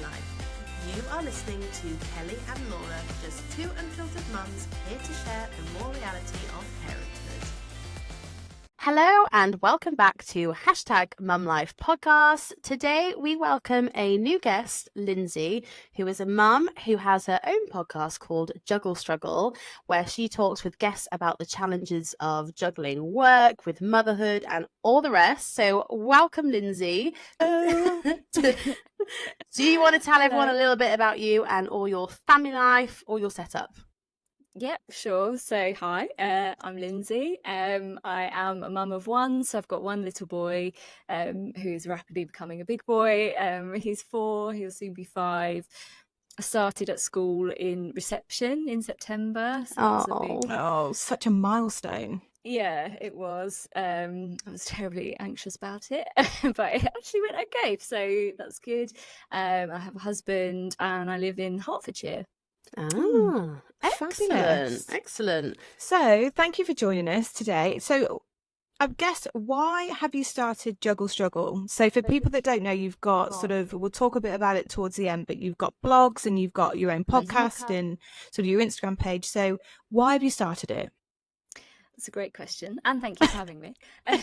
life. You are listening to Kelly and Laura, just two unfiltered mums here to share the raw reality of parenthood. Hello and welcome back to #MumLife podcast. Today we welcome a new guest, Lyndsay, who is a mum who has her own podcast called Juggle, where she talks with guests about the challenges of juggling work with motherhood and all the rest. So welcome, Lyndsay. Do you want to tell everyone a little bit about you and all your family life, all your setup? Yep, sure. So hi, I'm Lyndsay. I am a mum of one, so I've got one little boy who's rapidly becoming a big boy. He's 4, he'll soon be 5. I started at school in reception in September. So such a milestone. Yeah, it was. I was terribly anxious about it, but it actually went okay, so that's good. I have a husband and I live in Hertfordshire. Excellent. So thank you for joining us today. So I guess, why have you started Juggle Struggle? So for people that don't know, you've got we'll talk a bit about it towards the end, but you've got blogs and you've got your own podcast and sort of your Instagram page. So why have you started it? That's a great question, and thank you for having me. I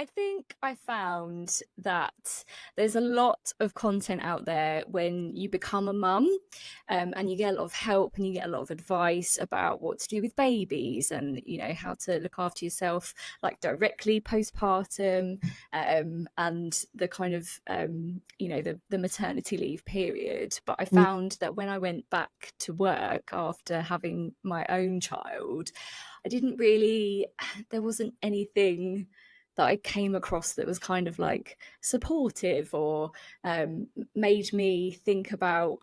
think I found that there's a lot of content out there when you become a mum, and you get a lot of help and you get a lot of advice about what to do with babies and, you know, how to look after yourself like directly postpartum, and the kind of, the maternity leave period. But I found that when I went back to work after having my own child, there wasn't anything that I came across that was kind of like supportive or made me think about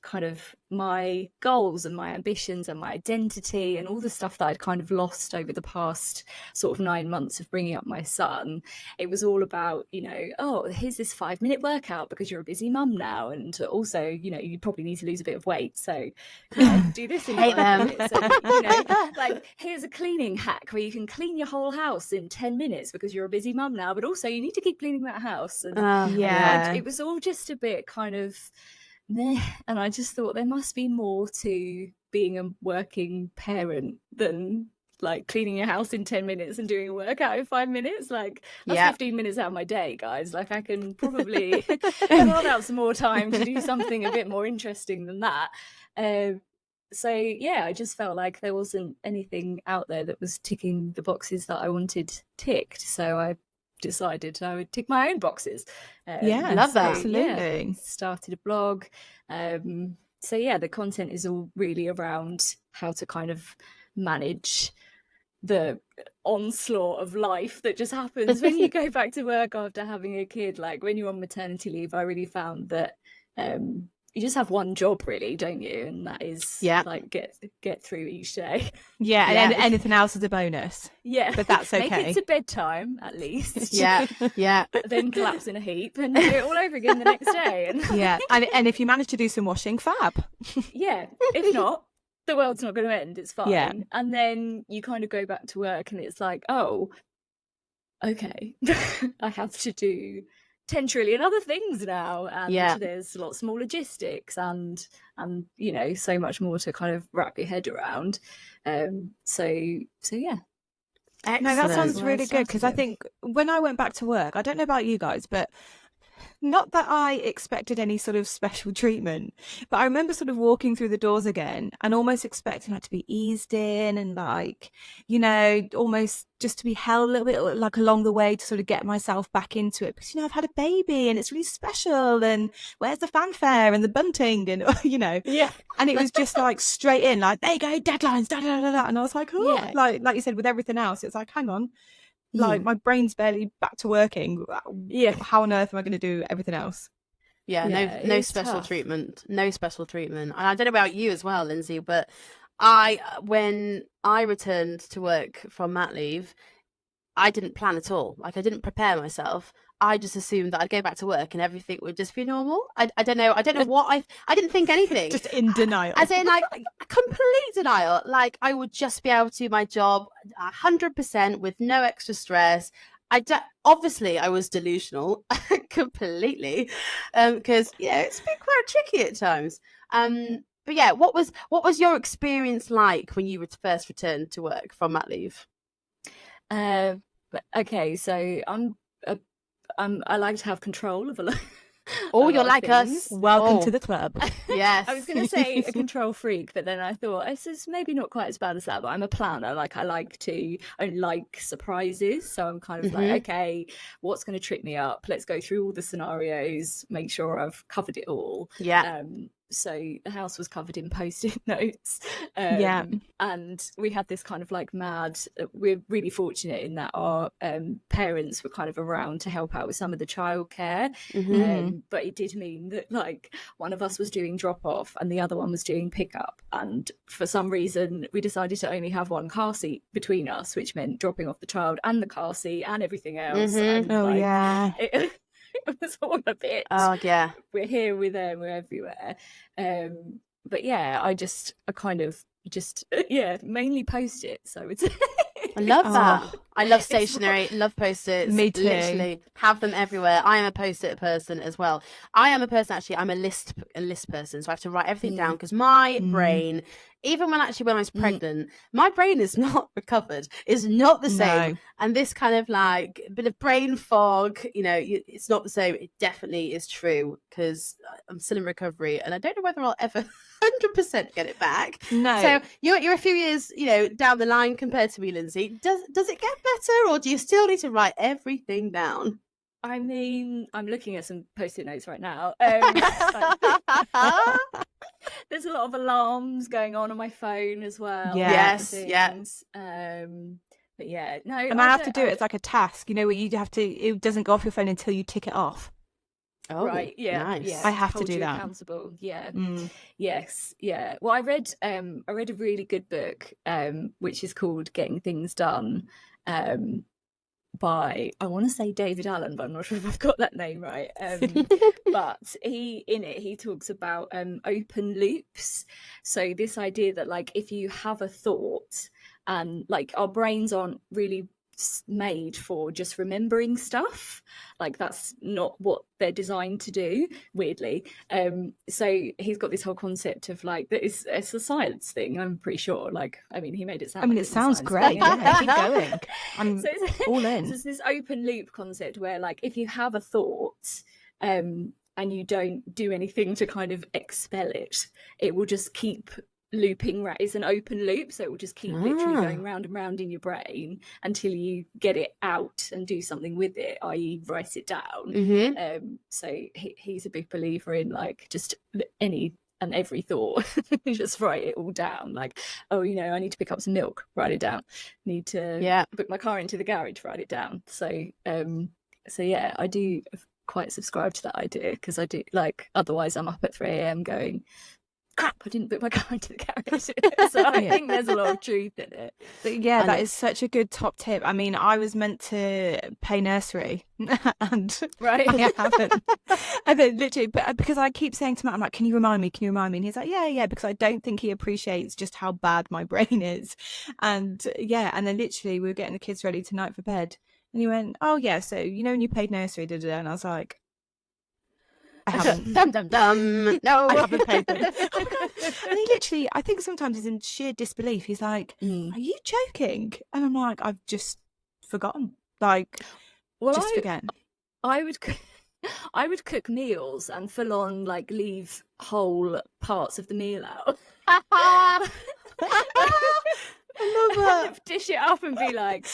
kind of my goals and my ambitions and my identity and all the stuff that I'd kind of lost over the past sort of 9 months of bringing up my son. It was all about, here's this 5-minute workout because you're a busy mum now, and also, you probably need to lose a bit of weight, so do this in 5 minutes. And, like, here's a cleaning hack where you can clean your whole house in 10 minutes because you're a busy mum now, but also you need to keep cleaning that house. And it was all just a bit kind of meh, and I just thought there must be more to being a working parent than like cleaning your house in 10 minutes and doing a workout in 5 minutes. Like, that's 15 minutes out of my day, guys. Like, I can probably carve out some more time to do something a bit more interesting than that. I just felt like there wasn't anything out there that was ticking the boxes that I wanted ticked, so I decided I would tick my own boxes. I love that. Absolutely. Started a blog. The content is all really around how to kind of manage the onslaught of life that just happens when you go back to work after having a kid. Like, when you're on maternity leave, I really found that you just have one job, really, don't you? And that is like get through each day. And anything else is a bonus. But that's okay. Make it to bedtime at least. Then collapse in a heap and do it all over again the next day. And if you manage to do some washing, fab. If not, the world's not going to end. It's fine. And then you kind of go back to work and it's like, oh, okay, I have to do 10 trillion other things now, and there's lots more logistics and so much more to kind of wrap your head around. Excellent. No, that sounds really good, because I think when I went back to work, I don't know about you guys, but not that I expected any sort of special treatment, but I remember sort of walking through the doors again and almost expecting to be eased in and almost just to be held a little bit like along the way to sort of get myself back into it, because I've had a baby and it's really special, and where's the fanfare and the bunting and and it was just like straight in, like, there you go, deadlines, da da da da, and I was like, like you said, with everything else, it's like, hang on. Like, my brain's barely back to working. How on earth am I going to do everything else? No special treatment. No special treatment. And I don't know about you as well, Lyndsay, but when I returned to work from mat leave, I didn't plan at all. Like, I didn't prepare myself. I just assumed that I'd go back to work and everything would just be normal. I don't know what I didn't think anything. Just in denial. As in, like, complete denial. Like, I would just be able to do my job 100% with no extra stress. Obviously I was delusional completely, because it's been quite tricky at times. But yeah, what was your experience like when you first returned to work from mat leave? Okay, so I like to have control of a lot. Oh, you're like us. Welcome to the club. Yes. I was going to say a control freak, but then I thought this is maybe not quite as bad as that. But I'm a planner. Like I like surprises. So I'm kind of like, okay, what's going to trip me up? Let's go through all the scenarios, make sure I've covered it all. Yeah. So the house was covered in post-it notes. And we had this kind of like we're really fortunate in that our parents were kind of around to help out with some of the childcare. But it did mean that like one of us was doing drop-off and the other one was doing pick-up. And for some reason, we decided to only have one car seat between us, which meant dropping off the child and the car seat and everything else. And, it was all a bit. Oh yeah, we're here, we're there, we're everywhere. But yeah, I kind of mainly post it. So it's. I love that. I love stationery, love post-its. Me too. Literally have them everywhere. I am a post-it person as well. I am a person, actually, I'm a list person. So I have to write everything down because my brain, even when I was pregnant, my brain is not recovered. It's not the same. No. And this kind of like bit of brain fog, it's not the same. It definitely is true because I'm still in recovery and I don't know whether I'll ever 100% get it back. No. So you're a few years, down the line compared to me, Lyndsay. Does it get better, or do you still need to write everything down? I mean, I'm looking at some post-it notes right now. There's a lot of alarms going on my phone as well. Yes. But yeah, no. And I have to do it as like a task. Where you have to. It doesn't go off your phone until you tick it off. Oh, right. Yeah. Nice. Yeah. I have to do that. Accountable. Yeah. Yes. Yeah. Well, I read a really good book, which is called Getting Things Done, by, I want to say David Allen, but I'm not sure if I've got that name right. But he talks about open loops. So this idea that like if you have a thought, and like our brains aren't really made for just remembering stuff, like that's not what they're designed to do, weirdly. So he's got this whole concept of like that it's a science thing, I'm pretty sure. Like, I mean, he made it sound. I mean, it sounds great. Yeah, keep going. I'm all in. So it's this open loop concept where, like, if you have a thought, and you don't do anything to kind of expel it, it will just keep looping. It's an open loop, so it will just keep literally going round and round in your brain until you get it out and do something with it, i.e. write it down. So he's a big believer in like just any and every thought, just write it all down. Like, oh, I need to pick up some milk, write it down. Need to book my car into the garage, write it down. So yeah, I do quite subscribe to that idea, because I do, like, otherwise I'm up at 3 a.m. going, crap, I didn't book my car into the garage. So I think there's a lot of truth in it. But yeah, that is such a good top tip. I mean, I was meant to pay nursery and I haven't. And then literally, but because I keep saying to Matt, I'm like, can you remind me? And he's like, yeah, because I don't think he appreciates just how bad my brain is. And and then literally we were getting the kids ready tonight for bed. And he went, oh yeah, so when you paid nursery, and I was like, I haven't. Dum. No, I haven't paid them. Oh my God. And he literally, I think sometimes he's in sheer disbelief. He's like, are you joking? And I'm like, I've just forgotten. Like, just forget. I would cook meals and full on like leave whole parts of the meal out. I love that. Dish it up and be like,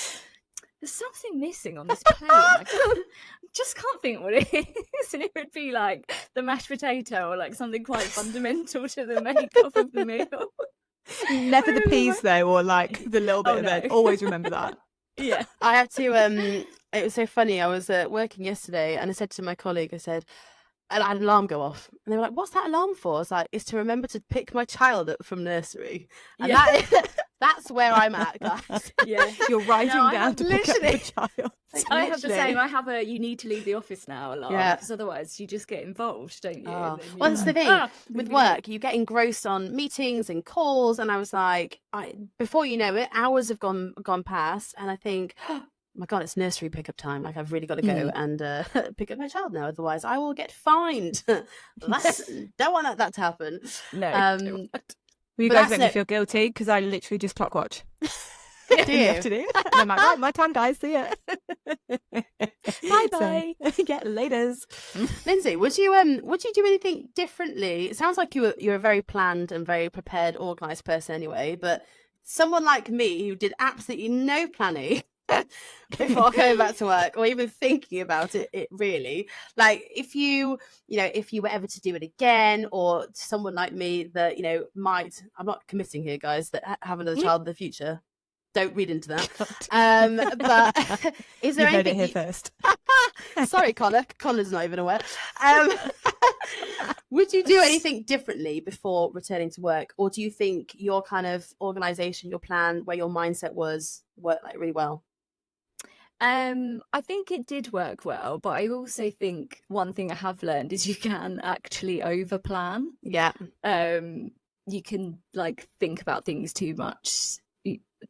there's something missing on this plate. I just can't think what it is. And it would be like the mashed potato or like something quite fundamental to the makeup of the meal. Never the peas though, or like the little bit of it. Always remember that. Yeah. I had to, it was so funny. I was working yesterday and I said to my colleague, I said, and I had an alarm go off. And they were like, what's that alarm for? I was like, it's to remember to pick my child up from nursery. And that's where I'm at, guys. Yeah. You're writing down to pick up the child. I have the same. I have you need to leave the office now alarm, because otherwise you just get involved, don't you? Oh. Well, that's the thing. With work, you get engrossed on meetings and calls. And I was like, before you know it, hours have gone past. And I think, my God, it's nursery pickup time. Like, I've really got to go and pick up my child now. Otherwise, I will get fined. Don't want that to happen. No. Well, you guys make me feel guilty because I literally just clock watch. Do in the afternoon. And I'm like, right, my time, guys. See ya. Bye. Get laters. Lyndsay, would you do anything differently? It sounds like you're a very planned and very prepared, organised person anyway. But someone like me who did absolutely no planning before going back to work or even thinking about it really, like if you were ever to do it again, or someone like me that might, I'm not committing here, guys, that have another child in the future. Don't read into that. But is there anything? You heard it here first. Sorry, Connor. Connor's not even aware. Would you do anything differently before returning to work, or do you think your kind of organisation, your plan, where your mindset was, worked like really well? I think it did work well, but I also think one thing I have learned is you can actually over plan. Yeah. You can like think about things too much.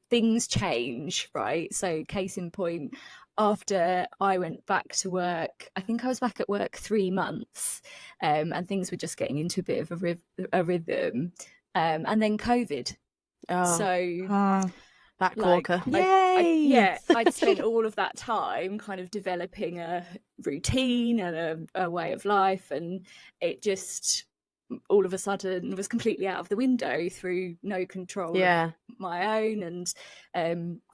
Things change, right? So case in point, after I went back to work, I think I was back at work 3 months, and things were just getting into a bit of a rhythm, and then COVID. That corker. Yay! I'd spent all of that time kind of developing a routine and a way of life, and it just all of a sudden was completely out of the window through no control of my own. And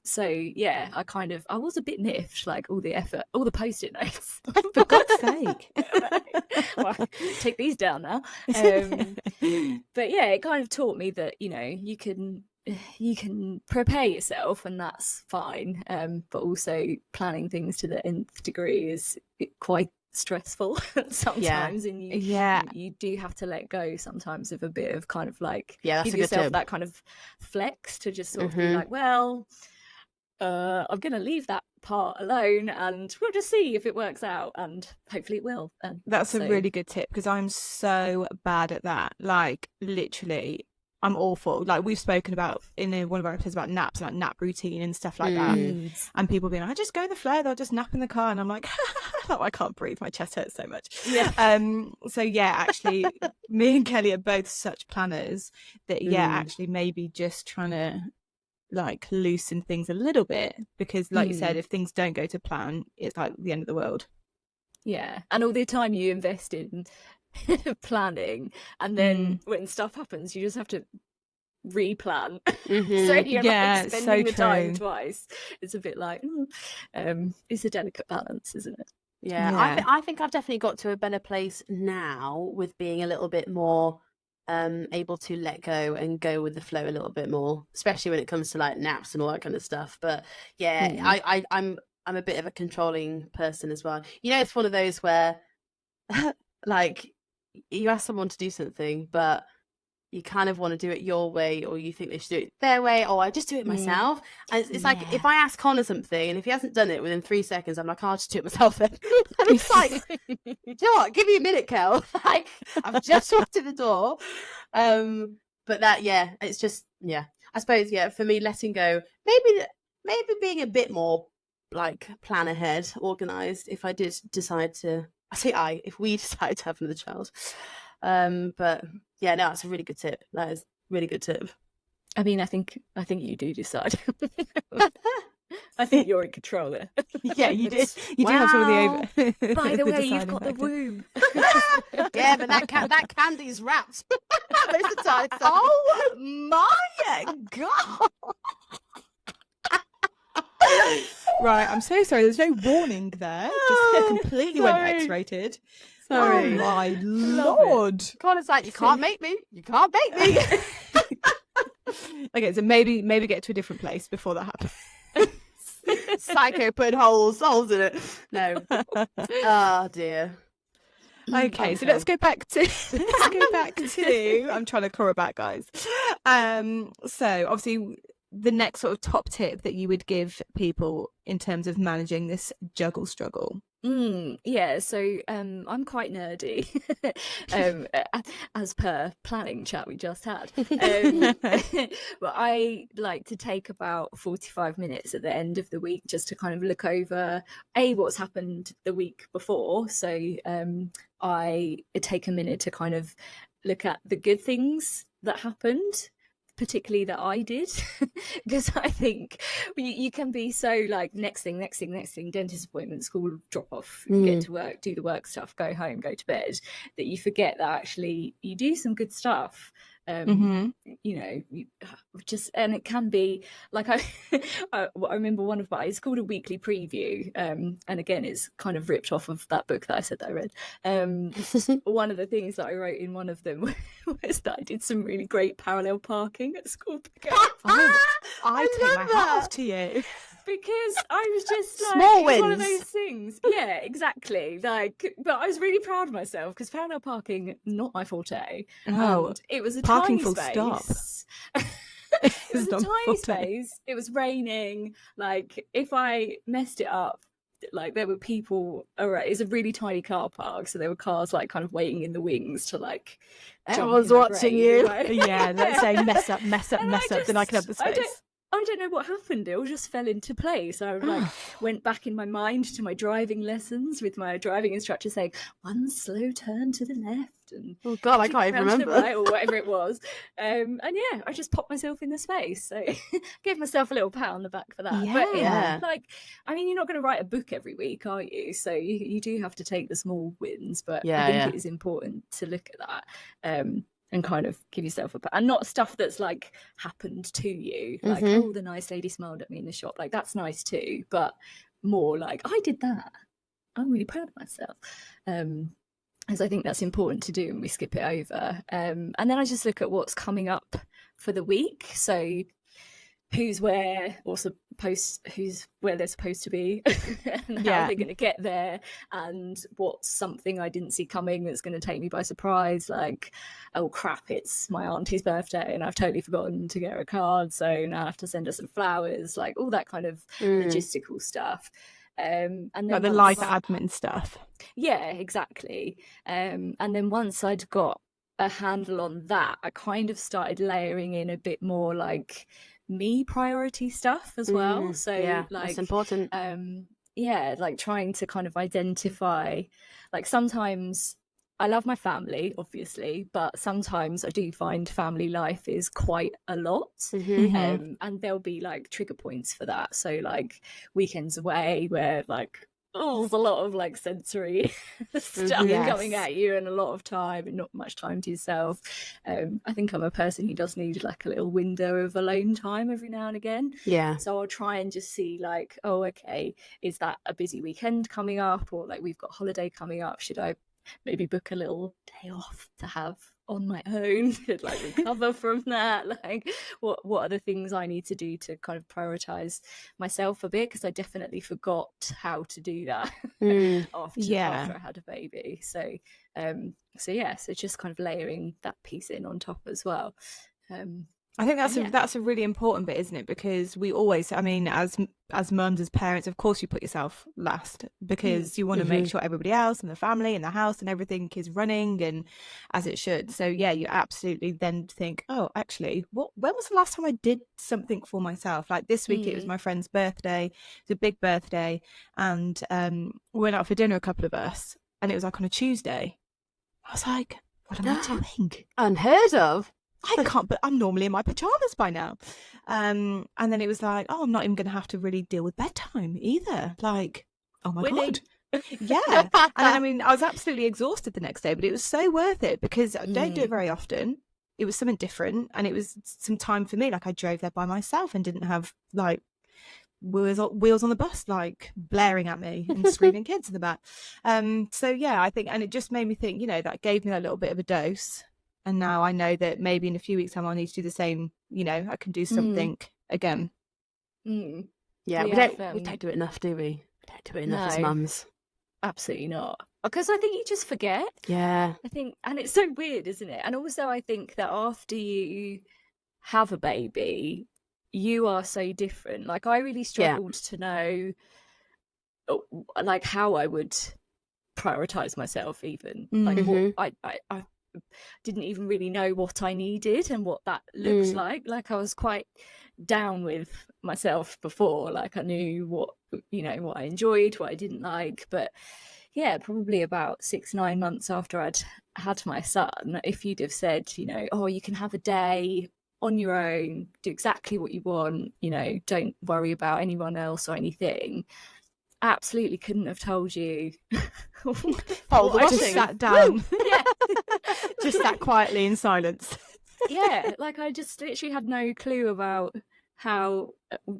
so I was a bit miffed, like all the effort, all the post-it notes. For God's sake. Well, take these down now. But yeah, it kind of taught me that you can prepare yourself and that's fine, but also planning things to the nth degree is quite stressful sometimes, and you do have to let go sometimes of a bit of kind of like give yourself that kind of flex to just sort of be like, well, I'm gonna leave that part alone and we'll just see if it works out, and hopefully it will. That's a really good tip, because I'm so bad at that. Like literally I'm awful. Like we've spoken about in one of our episodes about naps, like nap routine and stuff like that. And people being like, I just go with the flow, they'll just nap in the car. And I'm like, I can't breathe. My chest hurts so much. Yeah. So yeah, actually, me and Kelly are both such planners that actually maybe just trying to like loosen things a little bit, because like you said, if things don't go to plan, it's like the end of the world. Yeah. And all the time you invest in planning, and then when stuff happens you just have to replan. So you're like spending the time twice. It's a bit like it's a delicate balance, isn't it? I think I've definitely got to a better place now with being a little bit more able to let go and go with the flow a little bit more, especially when it comes to like naps and all that kind of stuff. But I'm a bit of a controlling person as well. It's one of those where like you ask someone to do something, but you kind of want to do it your way, or you think they should do it their way, or I just do it myself. And it's like if I ask Connor something and if he hasn't done it within 3 seconds, I'm like, I'll just do it myself then. And it's like, you know what? Give me a minute, Kel. Like I've just walked in the door. But that, it's just, I suppose, for me, letting go, maybe being a bit more like plan ahead, organised, if I did decide to. If we decide to have another child. But it's a really good tip. That is a really good tip. I mean, I think you do decide. I think you're in control there. Yeah, you do. You do have some of the over. By the way, you've got the womb. Yeah, but that candy's wrapped most of the time. So. Oh my God. Right, I'm so sorry. There's no warning there. Just completely went X-rated. Sorry. Oh my Lord. Connor's like, you can't make me. You can't make me. Okay, so maybe get to a different place before that happens. Psycho putting holes in it. No. Oh dear. Okay, so let's go back to I'm trying to claw it back, guys. So obviously the next sort of top tip that you would give people in terms of managing this juggle struggle Yeah, so I'm quite nerdy, as per planning chat we just had. But I like to take about 45 minutes at the end of the week just to kind of look over what's happened the week before. So I take a minute to kind of look at the good things that happened, particularly that I did, because I think you can be so like next thing, dentist appointment, school drop off, get to work, do the work stuff, go home, go to bed, that you forget that actually you do some good stuff. You know, and it can be like I remember one of my, it's called a weekly preview, and again it's kind of ripped off of that book that I said that I read. One of the things that I wrote in one of them was that I did some really great parallel parking at school pickup. I take my hat off to you. Because I was just like, small wins. It's one of those things. Yeah, exactly. Like, but I was really proud of myself because parallel parking, not my forte. And it was a parking tiny full space. Stop. It was a tiny space. It was raining. Like, if I messed it up, like there were people around. It's a really tiny car park, so there were cars like kind of waiting in the wings to like. Everyone's watching you. Yeah, let's say mess up, then I can have the space. I don't know what happened. It all just fell into place. I like went back in my mind to my driving lessons with my driving instructor saying, one slow turn to the left. And oh God, I can't even remember. Right, or whatever it was. And yeah, I just popped myself in the space. So gave myself a little pat on the back for that. Yeah. But yeah, like, I mean, you're not going to write a book every week, are you? So you do have to take the small wins. But I think it is important to look at that. And kind of give yourself and not stuff that's like happened to you, like oh, the nice lady smiled at me in the shop, like that's nice too, but more like I did that, I'm really proud of myself, as I think that's important to do and we skip it over, and then I just look at what's coming up for the week, so who's where they're supposed to be and how they're going to get there, and what's something I didn't see coming that's going to take me by surprise, like oh crap, it's my auntie's birthday and I've totally forgotten to get her a card, so now I have to send her some flowers, like all that kind of logistical stuff, and then like the life admin stuff. Yeah, exactly. And then once I'd got a handle on that, I kind of started layering in a bit more like me priority stuff as well. So like that's important. Like trying to kind of identify, like sometimes I love my family obviously, but sometimes I do find family life is quite a lot, and there'll be like trigger points for that, so like weekends away where like there's a lot of like sensory stuff coming at you and a lot of time and not much time to yourself. I think I'm a person who does need like a little window of alone time every now and again. Yeah. So I'll try and just see like, oh, okay, is that a busy weekend coming up, or like we've got holiday coming up? Should I maybe book a little day off to have on my own to like recover from that? Like what are the things I need to do to kind of prioritize myself a bit, because I definitely forgot how to do that after I had a baby. So so just kind of layering that piece in on top as well. I think that's a really important bit, isn't it? Because we always, I mean, as mums, as parents, of course you put yourself last, because you want to make sure everybody else and the family and the house and everything is running and as it should. So yeah, you absolutely then think, oh, actually, when was the last time I did something for myself? Like this week it was my friend's birthday. It was a big birthday, and we went out for dinner, a couple of us, and it was like on a Tuesday. I was like, what am I doing? Unheard of. I can't, but I'm normally in my pajamas by now. And then it was like, oh, I'm not even going to have to really deal with bedtime either. Like, oh my God. Yeah. And then, I mean, I was absolutely exhausted the next day, but it was so worth it because I don't do it very often. It was something different, and it was some time for me. Like I drove there by myself and didn't have like wheels on the bus like blaring at me and screaming kids in the back. So yeah, I think, and it just made me think, that gave me a little bit of a dose. And now I know that maybe in a few weeks' time I'll need to do the same. I can do something again. Yeah, we don't do it enough, do we? We don't do it enough as mums. Absolutely not. Because I think you just forget. Yeah. I think, and it's so weird, isn't it? And also I think that after you have a baby, you are so different. Like I really struggled to know like how I would prioritize myself, even like what I didn't even really know what I needed and what that looked like. Like I was quite down with myself before. Like I knew what I enjoyed, what I didn't like. But yeah, probably about 6-9 months after I'd had my son, if you'd have said, oh, you can have a day on your own, do exactly what you want, don't worry about anyone else or anything, absolutely couldn't have told you. I just sat down. Yeah. Just sat quietly in silence. Yeah, like I just literally had no clue about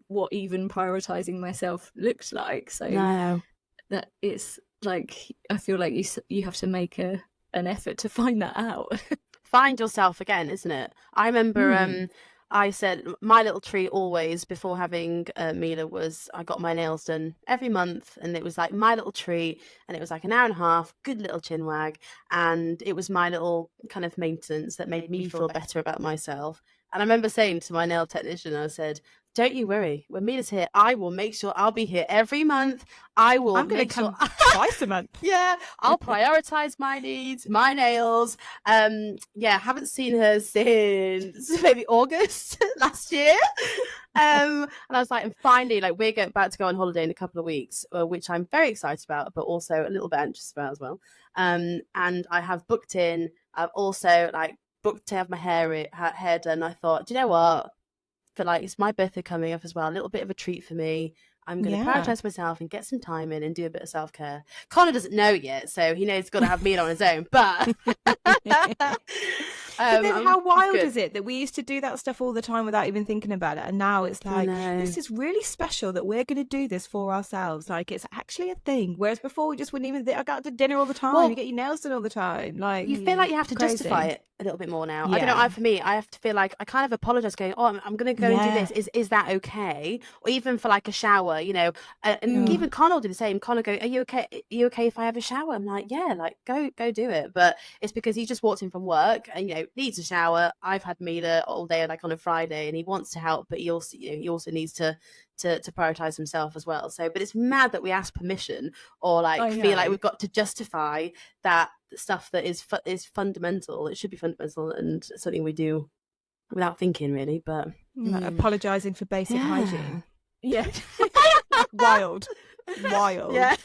what even prioritizing myself looked like. So that it's like, I feel like you have to make an effort to find that out. Find yourself again, isn't it? I remember I said my little treat always before having Mila was I got my nails done every month, and it was like my little treat, and it was like an hour and a half, good little chin wag, and it was my little kind of maintenance that made me feel better about myself. And I remember saying to my nail technician, I said, don't you worry, when Mila's here, I will make sure I'll be here every month. I'm going to come twice a month. Yeah, I'll prioritize my needs, my nails. Haven't seen her since maybe August last year. And I was like, and finally, like, we're about to go on holiday in a couple of weeks, which I'm very excited about, but also a little bit anxious about as well. And I have booked in. I've also booked to have my hair done. I thought, do you know what? For it's my birthday coming up as well, a little bit of a treat for me. I'm going to prioritize myself and get some time in and do a bit of self-care. Connor doesn't know yet, so he knows he's got to have me on his own. But but then how wild is it that we used to do that stuff all the time without even thinking about it, and now it's like, this is really special that we're going to do this for ourselves. Like, it's actually a thing. Whereas before we just wouldn't even I got to dinner all the time. You get your nails done all the time. Like, you feel like you have to justify it a little bit more now. I don't know. For me, I have to feel like I kind of apologize, going, "Oh, I'm going to go and do this. Is that okay?" Or even for like a shower, and even Connor will do the same. Connor go, "Are you okay? Are you okay if I have a shower?" I'm like, "Yeah, like go do it." But it's because he just walked in from work and needs a shower. I've had Mila all day, like on a Friday, and he wants to help, but he also needs to prioritize himself as well. So, but it's mad that we ask permission or feel like we've got to justify that stuff that is fundamental. It should be fundamental and something we do without thinking, really. But apologizing for basic hygiene. Yeah. Wild. Yeah.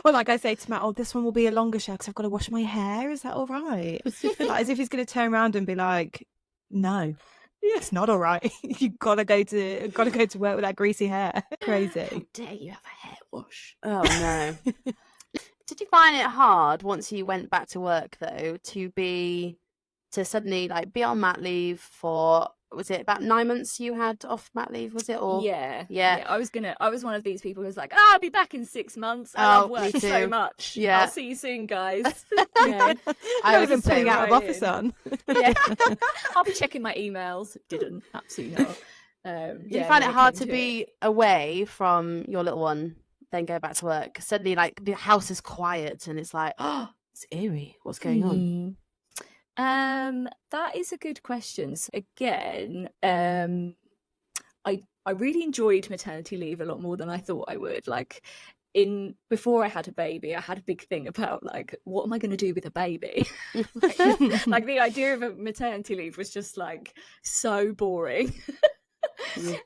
Well, like I say to Matt, this one will be a longer show because I've got to wash my hair. Is that all right? As if he's going to turn around and be like, no. It's not all right. You've got to go to work with that greasy hair. Crazy. How dare you have a hair wash? Oh no. Did you find it hard once you went back to work though to suddenly be on mat leave for, was it about 9 months you had off mat leave, was it? Or yeah. I was one of these people who's like, I'll be back in 6 months. I love work so much. Yeah. I'll see you soon, guys. I was even putting out of office on. Yeah. I'll be checking my emails. Didn't. Absolutely not. Did you find it hard to be away from your little one, then go back to work? Suddenly the house is quiet and it's like, oh, it's eerie. What's going on? That is a good question. So again, I really enjoyed maternity leave a lot more than I thought I would. Before I had a baby, I had a big thing about what am I going to do with a baby? like the idea of a maternity leave was just so boring. Yeah.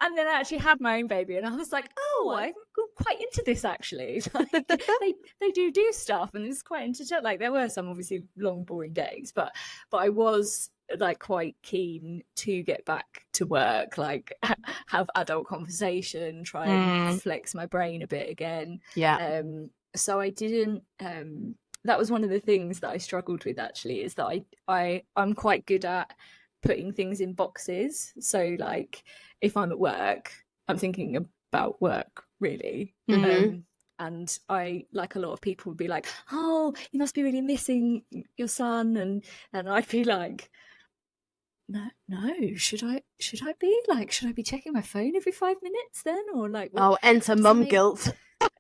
And then I actually had my own baby and I was like, I'm quite into this actually. They do stuff and it's quite entertaining. There were some obviously long boring days, but I was quite keen to get back to work, have adult conversation, try and flex my brain a bit again. So I didn't that was one of the things that I struggled with actually, is that I'm quite good at putting things in boxes. So if I'm at work, I'm thinking about work really. And I, like a lot of people, would be like, oh, you must be really missing your son, and I'd be like, no, should I be checking my phone every 5 minutes then, or enter mum guilt.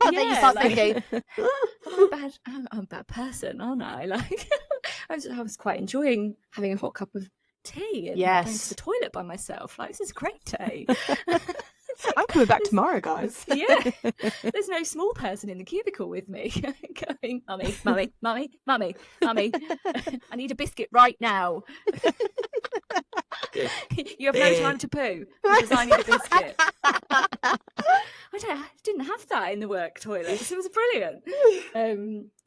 Then you start thinking, I'm a bad person, aren't I? I was quite enjoying having a hot cup of tea and going to the toilet by myself. This is a great day. I'm coming back tomorrow, guys. Yeah, there's no small person in the cubicle with me going, mummy, mummy, mummy, mummy, mummy, I need a biscuit right now. You have no time to poo because I need a biscuit. I didn't have that in the work toilets. It was brilliant.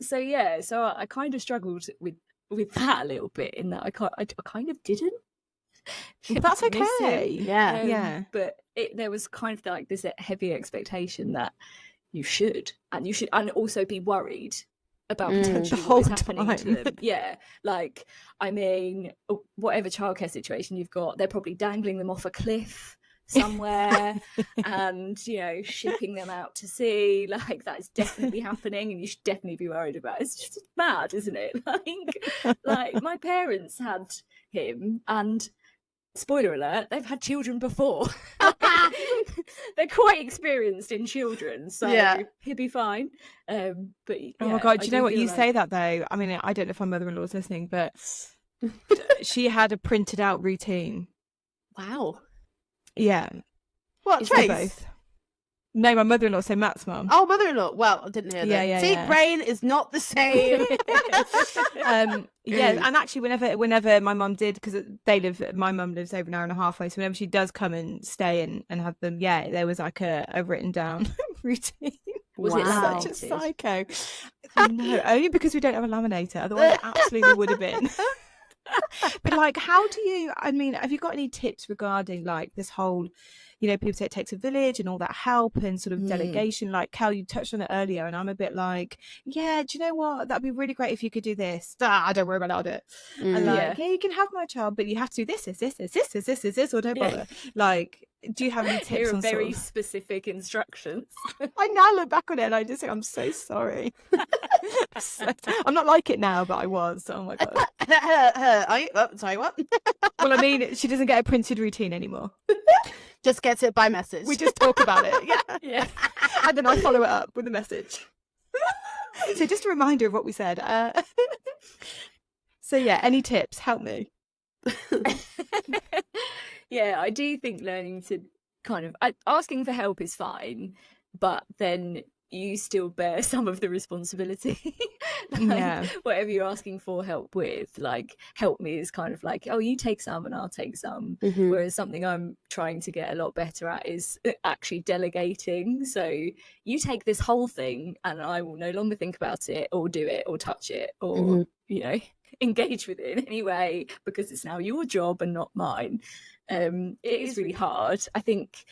So I kind of struggled with that a little bit, in that I kind of didn't. Well, that's okay. Yeah. But there was kind of like this heavy expectation that you should and also be worried about potentially what is happening to them. Yeah, like, I mean, whatever childcare situation you've got, they're probably dangling them off a cliff somewhere and, you know, shipping them out to sea. Like, that is definitely happening, and you should definitely be worried about it. It's just mad, isn't it? Like my parents had him, and spoiler alert, they've had children before. They're quite experienced in children, so he'll be fine. But oh my God, do you know what? You say that though. I mean, I don't know if my mother-in-law's listening, but she had a printed out routine. Wow. Yeah. What, Trace? Trace? No, my mother-in-law, so Matt's mum. Oh, mother-in-law. Well, I didn't hear that. See, brain is not the same. And actually, whenever my mum did, because my mum lives over an hour and a half away, so whenever she does come and stay and have them, there was like a written down routine. Was it such a psycho? No, only because we don't have a laminator. Otherwise, it absolutely would have been. But like, how do you? I mean, have you got any tips regarding like this whole? You know, people say it takes a village and all that help and sort of delegation. Like, Cal, you touched on it earlier, and I'm a bit like, yeah, do you know what? That'd be really great if you could do this. Don't worry about it, I'll do it. And like, yeah, you can have my child, but you have to do this, or don't bother. Like, do you have any tips? Here are on very specific instructions. I now look back on it and I just think, I'm so sorry. I'm not like it now, but I was. Oh my God. Sorry, what? Well, I mean, she doesn't get a printed routine anymore. Just gets it by message. We just talk about it. Yeah. And then I follow it up with a message. So just a reminder of what we said. So yeah, any tips? Help me. Yeah, I do think learning to kind of asking for help is fine, but then you still bear some of the responsibility. Whatever you're asking for help with, like, help me is kind of like, oh, you take some and I'll take some. Whereas something I'm trying to get a lot better at is actually delegating. So you take this whole thing and I will no longer think about it or do it or touch it or, you know, engage with it in any way, because it's now your job and not mine. It is really hard. I think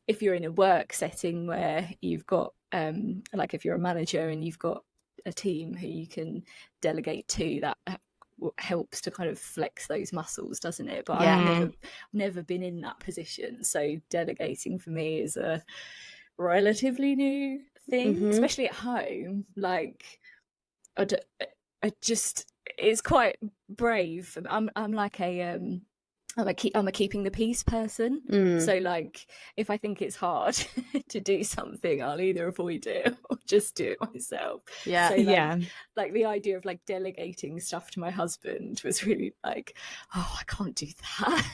if you're in a work setting where you've got like if you're a manager and you've got a team who you can delegate to, that helps to kind of flex those muscles, doesn't it? But I've never been in that position, so delegating for me is a relatively new thing, especially at home. Like, I just, it's quite brave. I'm like I'm a keeping the peace person. So like, if I think it's hard to do something, I'll either avoid it or just do it myself. So like the idea of like delegating stuff to my husband was really like, oh, I can't do that.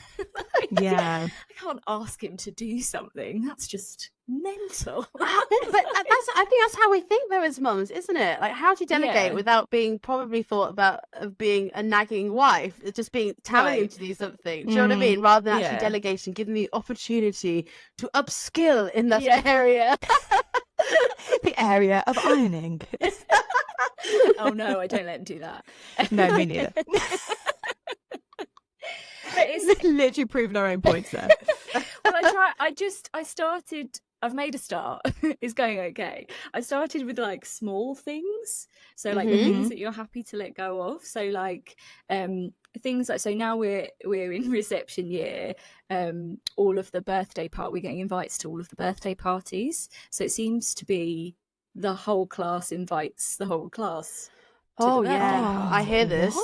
I can't ask him to do something. That's just mental. But I think that's how we think though as mums, isn't it? Like, how do you delegate without being probably thought about of being a nagging wife? It's just being telling him to do something. Do you know what I mean? Rather than actually delegation, giving the opportunity to upskill in that area. The area of ironing. Oh no, I don't let him do that. No, me neither. But it's literally proving our own points there. Well, I've made a start. It's going okay. I started with like small things, so like the things that you're happy to let go of. So like things like, so now we're in reception year. All of the birthday we're getting invites to all of the birthday parties. So it seems to be the whole class invites the whole class. Oh yeah, I hear this.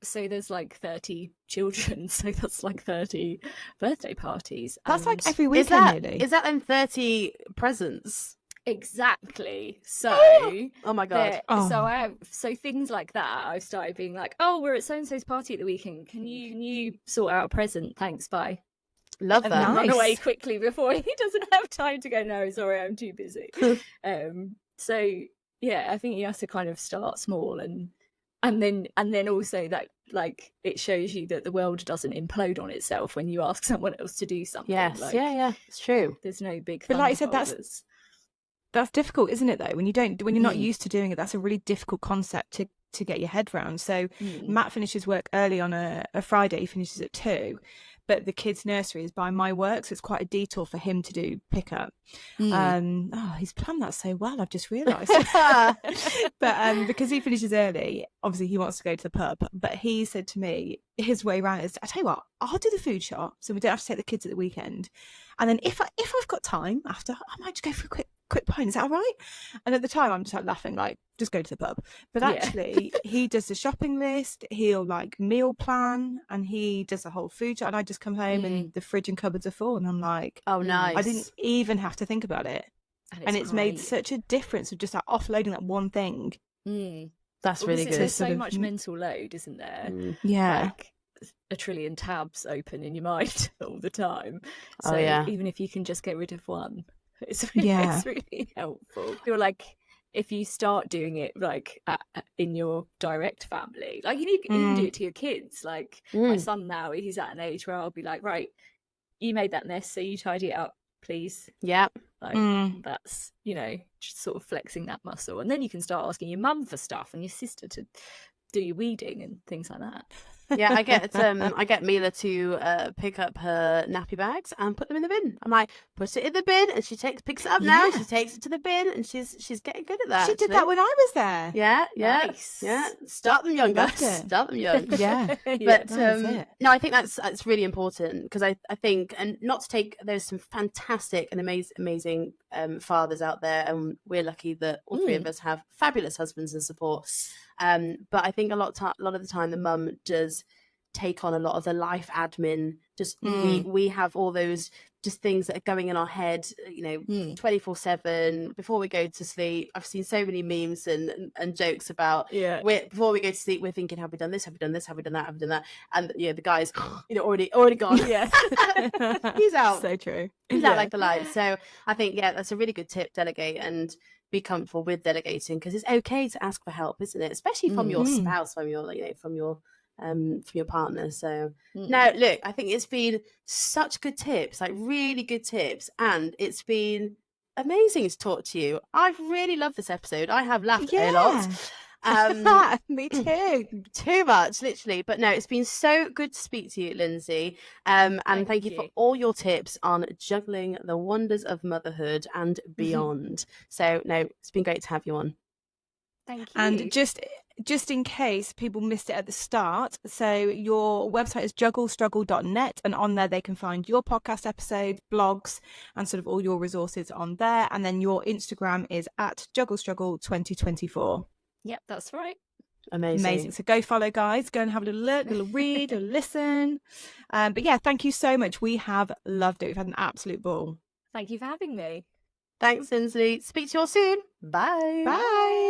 So there's like 30 children, so that's like 30 birthday parties. That's like every weekend. Is that then 30 presents? Exactly. So oh my God. So things like that, I've started being like, oh, we're at so and so's party at the weekend. Can you sort out a present? Thanks, bye. Love and that. then run Nice. away quickly before he doesn't have time to go, no, sorry, I'm too busy. So yeah, I think you have to kind of start small and then also that, like, it shows you that the world doesn't implode on itself when you ask someone else to do something. Yes, like, yeah, it's true. there's no big But like you said, thunderbolts. that's difficult, isn't it, though? When you're not Mm. used to doing it, that's a really difficult concept to get your head round. So Matt finishes work early on a Friday. He finishes at 2, but the kids' nursery is by my work, so it's quite a detour for him to do pickup. He's planned that so well, I've just realised. But because he finishes early, obviously he wants to go to the pub, but he said to me his way around is, I tell you what, I'll do the food shop so we don't have to take the kids at the weekend, and then if I've got time after, I might just go for a quick pint. Is that all right? And at the time I'm just like laughing, like, just go to the pub. But actually he does the shopping list, he'll like meal plan, and he does the whole food shop, and I just come home and the fridge and cupboards are full, and I'm like, Oh, nice. I didn't even have to think about it. And it's made such a difference of just like offloading that one thing. That's really good. There's so much mental load, isn't there? Yeah. Like a trillion tabs open in your mind all the time. Oh, So yeah. even if you can just get rid of one, it's really helpful. You're like, if you start doing it like in your direct family, like you can do it to your kids. Like my son now, he's at an age where I'll be like, right, you made that mess, so you tidy it up, please. Yeah. Like that's, just sort of flexing that muscle, and then you can start asking your mum for stuff and your sister to do your weeding and things like that. Yeah, I get Mila to pick up her nappy bags and put them in the bin. I'm like, put it in the bin, and she picks it up now. She takes it to the bin, and she's getting good at that. She did that when I was there. Yeah, Nice. yeah. Start them young, guys. Start them young. Yeah. But it. no, I think that's really important, because I think, and not to take, there's some fantastic and amazing fathers out there, and we're lucky that all three of us have fabulous husbands and support. But I think a lot of the time the mum does take on a lot of the life admin. Just we have all those just things that are going in our head, 24/7 before we go to sleep. I've seen so many memes and jokes about before we go to sleep, we're thinking, have we done this? Have we done this? Have we done that? Have we done that? And the guy's already gone. Yeah. He's out. So true. He's out like the light. So I think that's a really good tip. Delegate and be comfortable with delegating, because it's okay to ask for help, isn't it? Especially from your spouse, from your partner. So no, look, I think it's been such good tips, like really good tips, and it's been amazing to talk to you. I've really loved this episode. I have laughed a lot. Me too. Too much, literally. But no, it's been so good to speak to you, Lyndsay. And thank you for all your tips on juggling the wonders of motherhood and beyond. So no, it's been great to have you on. Thank you. And just in case people missed it at the start, so your website is jugglestruggle.net, and on there they can find your podcast episodes, blogs, and sort of all your resources on there. And then your Instagram is at jugglestruggle2024. Yep, that's right. Amazing. So go follow, guys. Go and have a little look, a little read, a listen. But yeah, thank you so much. We have loved it. We've had an absolute ball. Thank you for having me. Thanks, Lyndsay. Speak to you all soon. Bye. Bye.